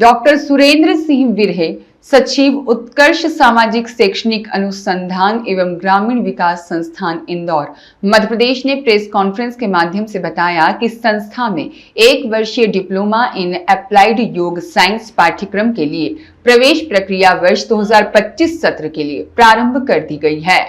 Doctor Surendra Singh विरहे, सचिव उत्कर्ष सामाजिक शैक्षणिक अनुसंधान एवं ग्रामीण विकास संस्थान इंदौर, मध्य प्रदेश ने प्रेस कॉन्फ्रेंस के माध्यम से बताया कि संस्था में 1 वर्षीय डिप्लोमा इन अप्लाइड योग साइंस पाठ्यक्रम के लिए प्रवेश प्रक्रिया वर्ष 2025 सत्र के लिए प्रारंभ कर दी गई है।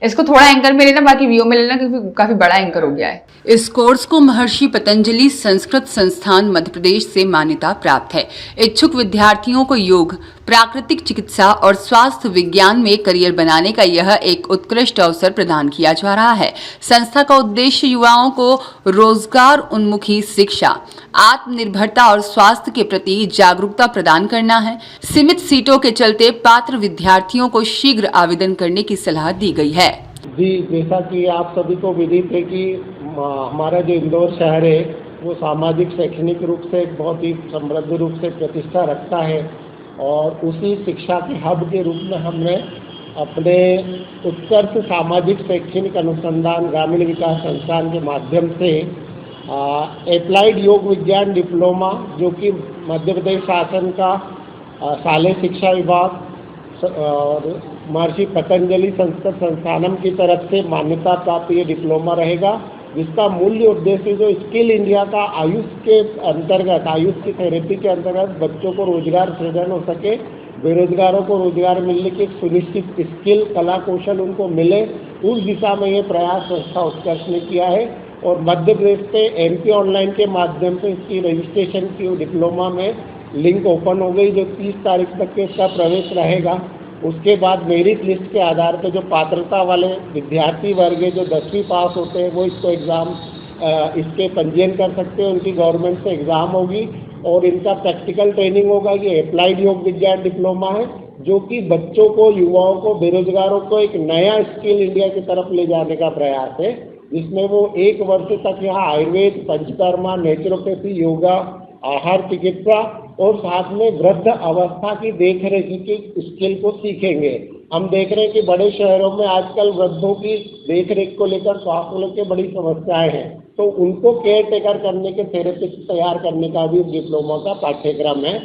इसको थोड़ा एंकर में लेना, बाकी वीओ में लेना, क्योंकि काफी बड़ा एंकर हो गया है। इस कोर्स को महर्षि पतंजलि संस्कृत संस्थान मध्य प्रदेश से मान्यता प्राप्त है। इच्छुक विद्यार्थियों को योग, प्राकृतिक चिकित्सा और स्वास्थ्य विज्ञान में करियर बनाने का यह एक उत्कृष्ट अवसर प्रदान किया जा रहा है। संस्था का उद्देश्य युवाओं को रोजगार उन्मुखी शिक्षा, आत्मनिर्भरता और स्वास्थ्य के प्रति जागरूकता प्रदान करना है। सीमित सीटों के चलते पात्र विद्यार्थियों को शीघ्र आवेदन करने की सलाह दी गई है। जी, जैसा कि आप सभी को विदित है कि हमारा जो इंदौर शहर है वो सामाजिक शैक्षणिक रूप से बहुत ही समृद्ध रूप से प्रतिष्ठा रखता है और उसी शिक्षा के हब के रूप में हमने अपने उत्कर्ष सामाजिक शैक्षणिक अनुसंधान ग्रामीण विकास संस्थान के माध्यम से एप्लाइड योग विज्ञान डिप्लोमा, जो कि मध्य प्रदेश शासन का शालेय शिक्षा विभाग और महर्षि पतंजलि संस्कृत संस्थानम की तरफ से मान्यता प्राप्त ये डिप्लोमा रहेगा, जिसका मूल्य उद्देश्य जो स्किल इंडिया का आयुष के अंतर्गत, आयुष की थेरेपी के अंतर्गत बच्चों को रोजगार सृजन हो सके, बेरोजगारों को रोजगार मिलने की सुनिश्चित स्किल कला कौशल उनको मिले, उस दिशा में ये प्रयास संस्था उत्कर्ष ने किया है। और मध्य प्रदेश पे MP ऑनलाइन के माध्यम से इसकी रजिस्ट्रेशन की डिप्लोमा में लिंक ओपन हो गई, जो 30 तारीख तक के इसका प्रवेश रहेगा। उसके बाद मेरिट लिस्ट के आधार पर जो पात्रता वाले विद्यार्थी वर्ग है, जो 10वीं पास होते हैं, वो इसको एग्ज़ाम इसके पंजीयन कर सकते हैं। उनकी गवर्नमेंट से एग्ज़ाम होगी और इनका प्रैक्टिकल ट्रेनिंग होगा। ये अप्लाइड योग विज्ञान डिप्लोमा है, जो कि बच्चों को, युवाओं को, बेरोजगारों को एक नया स्किल इंडिया की तरफ ले जाने का प्रयास है, जिसमें वो 1 वर्ष तक यहाँ आयुर्वेद, पंचकर्मा, नेचुरोपैथी, योगा, आहार चिकित्सा और साथ में वृद्ध अवस्था की देखरेख की स्किल को सीखेंगे। हम देख रहे हैं कि बड़े शहरों में आजकल वृद्धों की देखरेख को लेकर स्वास्थ्य को लेकर बड़ी समस्याएं हैं, तो उनको केयर टेकर करने के थेरेपिस्ट तैयार करने का भी डिप्लोमा का पाठ्यक्रम है।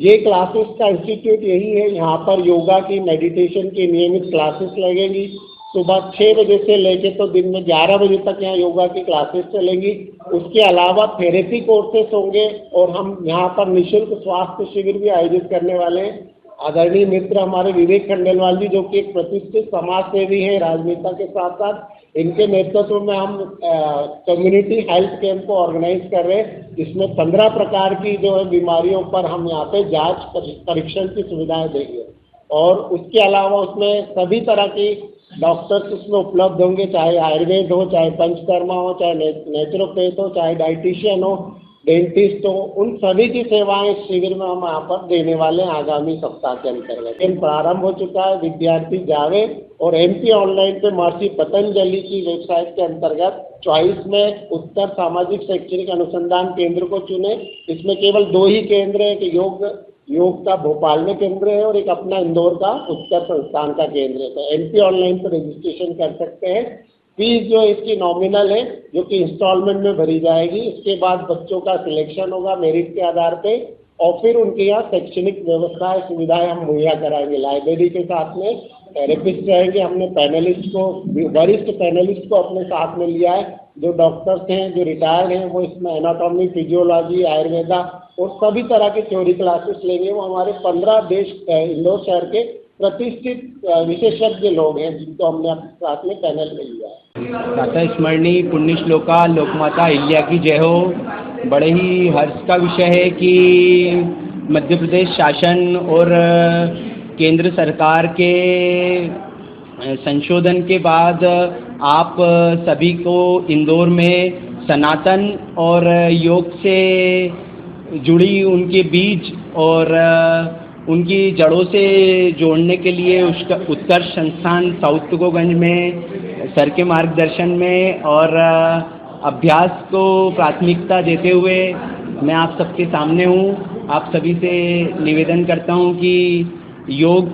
ये क्लासेस का इंस्टीट्यूट यही है। यहाँ पर योगा की, मेडिटेशन की नियमित क्लासेस लगेंगी। सुबह 6 बजे से लेके तो दिन में 11 बजे तक यहाँ योगा की क्लासेस चलेंगी। उसके अलावा थेरेपी कोर्सेस होंगे और हम यहाँ पर निःशुल्क स्वास्थ्य शिविर भी आयोजित करने वाले हैं। आदरणीय मित्र हमारे विवेक खंडेलवाल जी, जो कि एक प्रतिष्ठित समाज सेवी है राजनेता के साथ साथ, इनके नेतृत्व में हम कम्युनिटी हेल्थ कैंप को ऑर्गेनाइज कर रहे हैं, जिसमें 15 प्रकार की जो है बीमारियों पर हम यहाँ पे जांच परीक्षण की सुविधाएं देंगे। और उसके अलावा उसमें सभी तरह की डॉक्टर्स उसमें उपलब्ध होंगे, चाहे आयुर्वेद हो, चाहे पंचकर्मा हो, चाहे नेचुरोपैथ हो, चाहे डाइटिशियन हो, डेंटिस्ट हो, उन सभी की सेवाएं इस शिविर में हम यहाँ पर देने वाले हैं आगामी सप्ताह के अंतर्गत। प्रारंभ हो चुका है। विद्यार्थी जावे और MP ऑनलाइन पे महर्षि पतंजलि की वेबसाइट के अंतर्गत चॉइस में उत्तर सामाजिक शैक्षणिक अनुसंधान केंद्र को चुने। इसमें केवल 2 ही केंद्र है कि योग का भोपाल में केंद्र है और एक अपना इंदौर का उत्तर संस्थान का केंद्र है। तो MP ऑनलाइन पर रजिस्ट्रेशन कर सकते हैं। फीस जो इसकी नॉमिनल है, जो कि इंस्टॉलमेंट में भरी जाएगी। इसके बाद बच्चों का सिलेक्शन होगा मेरिट के आधार पे और फिर उनके यहाँ शैक्षणिक व्यवस्थाएं, सुविधाएं हम मुहैया कराएंगे। लाइब्रेरी के साथ में थेरेपिस्ट रहेंगे। हमने पैनलिस्ट को, वरिष्ठ पैनलिस्ट को अपने साथ में लिया है, जो डॉक्टर्स हैं, जो रिटायर्ड हैं, वो इसमें एनाटॉमी, फिजियोलॉजी, आयुर्वेदा और सभी तरह की थ्योरी क्लासेस लेंगे। वो हमारे 15 देश इंदौर शहर के प्रतिष्ठित विशेषज्ञ लोग हैं, जिनको हमने अपने साथ में पैनल में लिया है। प्रातः स्मरणी पुण्य श्लोका लोकमाता अहिल्या की जय हो। बड़े ही हर्ष का विषय है कि मध्य प्रदेश शासन और केंद्र सरकार के संशोधन के बाद आप सभी को इंदौर में सनातन और योग से जुड़ी उनके बीज और उनकी जड़ों से जोड़ने के लिए उसका उत्कर्ष संस्थान साउथ तुकोगंज में सर के मार्गदर्शन में और अभ्यास को प्राथमिकता देते हुए मैं आप सबके सामने हूँ। आप सभी से निवेदन करता हूँ कि योग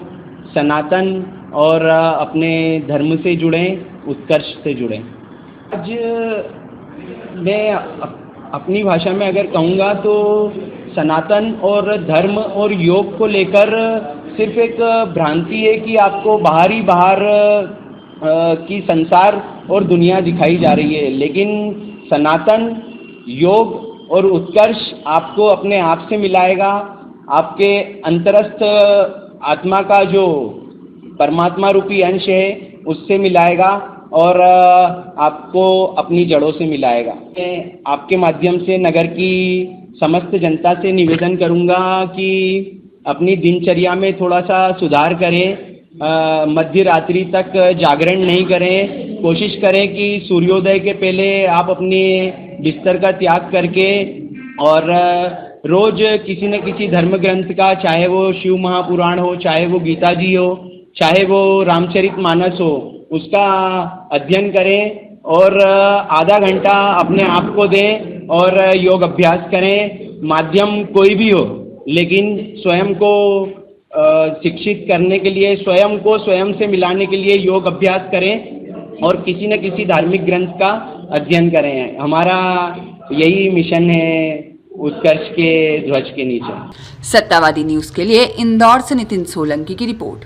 सनातन और अपने धर्म से जुड़ें, उत्कर्ष से जुड़ें। आज मैं अपनी भाषा में अगर कहूँगा तो सनातन और धर्म और योग को लेकर सिर्फ एक भ्रांति है कि आपको बाहर की संसार और दुनिया दिखाई जा रही है, लेकिन सनातन योग और उत्कर्ष आपको अपने आप से मिलाएगा, आपके अंतरस्थ आत्मा का जो परमात्मा रूपी अंश है उससे मिलाएगा और आपको अपनी जड़ों से मिलाएगा। मैं आपके माध्यम से नगर की समस्त जनता से निवेदन करूंगा कि अपनी दिनचर्या में थोड़ा सा सुधार करें, मध्य रात्रि तक जागरण नहीं करें, कोशिश करें कि सूर्योदय के पहले आप अपने बिस्तर का त्याग करके और रोज किसी न किसी धर्म ग्रंथ का, चाहे वो शिव महापुराण हो, चाहे वो गीता जी हो, चाहे वो रामचरितमानस हो, उसका अध्ययन करें और आधा घंटा अपने आप को दें और योग अभ्यास करें। माध्यम कोई भी हो, लेकिन स्वयं को शिक्षित करने के लिए, स्वयं को स्वयं से मिलाने के लिए योग अभ्यास करें और किसी न किसी धार्मिक ग्रंथ का अध्ययन करें। हमारा यही मिशन है उत्कर्ष के ध्वज के नीचे। सत्तावादी न्यूज़ के लिए इंदौर से नितिन सोलंकी की रिपोर्ट।